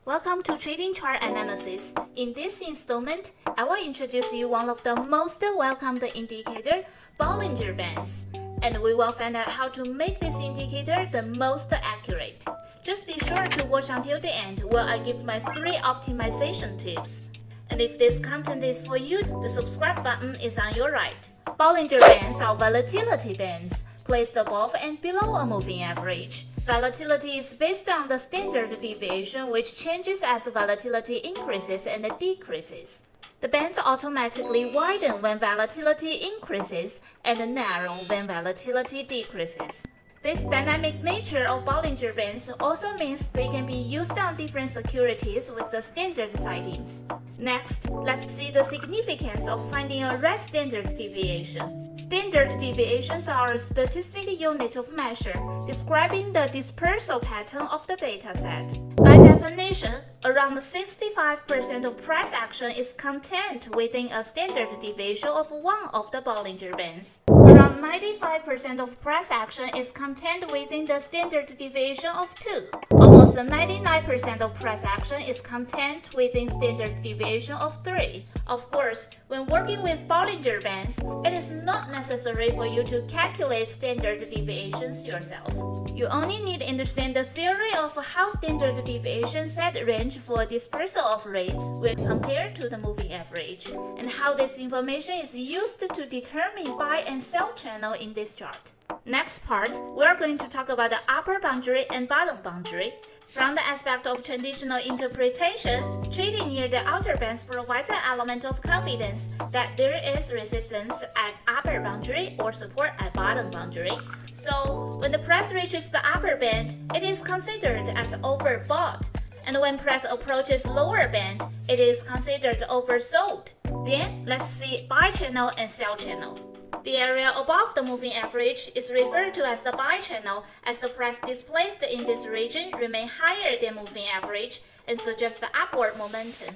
Welcome to Trading Chart Analysis. In this installment, I will introduce you one of the most welcomed indicator, Bollinger Bands, and we will find out how to make this indicator the most accurate. Just be sure to watch until the end while I give my 3 optimization tips. And if this content is for you, the subscribe button is on your right. Bollinger Bands are volatility bands, placed above and below a moving average. Volatility is based on the standard deviation, which changes as volatility increases and decreases. The bands automatically widen when volatility increases and narrow when volatility decreases. This dynamic nature of Bollinger Bands also means they can be used on different securities with the standard sightings. Next, let's see the significance of finding a right standard deviation. Standard deviations are a statistical unit of measure describing the dispersal pattern of the dataset. By definition, around 65% of price action is contained within a standard deviation of one of the Bollinger Bands. Around 95% of price action is contained within the standard deviation of 2. Almost 99% of price action is contained within standard deviation of 3. Of course, when working with Bollinger Bands, it is not necessary for you to calculate standard deviations yourself. You only need to understand the theory of how standard deviation set range for dispersal of rates when compared to the moving average, and how this information is used to determine buy and sell channel in this chart. Next part, we are going to talk about the upper boundary and bottom boundary. From the aspect of traditional interpretation, trading near the outer bands provides an element of confidence that there is resistance at upper boundary or support at bottom boundary. So, when the price reaches the upper band, it is considered as overbought, and when price approaches lower band, it is considered oversold. Then, let's see buy channel and sell channel. The area above the moving average is referred to as the buy channel, as the price displaced in this region remain higher than moving average and suggests the upward momentum.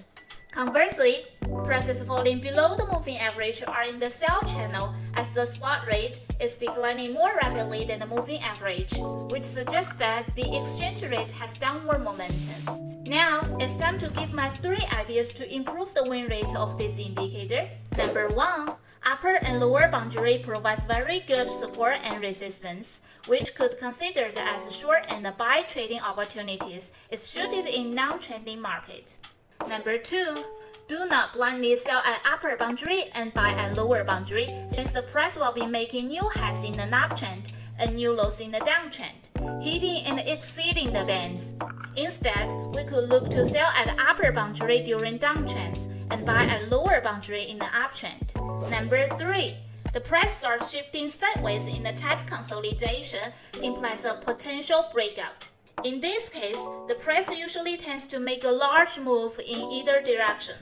Conversely, prices falling below the moving average are in the sell channel, as the spot rate is declining more rapidly than the moving average, which suggests that the exchange rate has downward momentum. Now, it's time to give my 3 ideas to improve the win rate of this indicator. Number 1. Upper and lower boundary provides very good support and resistance, which could considered as short and buy trading opportunities is suited in non-trending markets. Number 2. Do not blindly sell at upper boundary and buy at lower boundary, since the price will be making new highs in the uptrend and new lows in the downtrend, hitting and exceeding the bands. Instead, we could look to sell at upper boundary during downtrends and buy at lower boundary in the uptrend. Number 3. The price starts shifting sideways in the tight consolidation implies a potential breakout. In this case, the price usually tends to make a large move in either direction.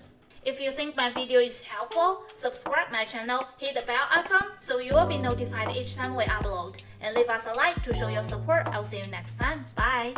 If you think my video is helpful, subscribe my channel, hit the bell icon so you will be notified each time we upload, and leave us a like to show your support. I'll see you next time. Bye!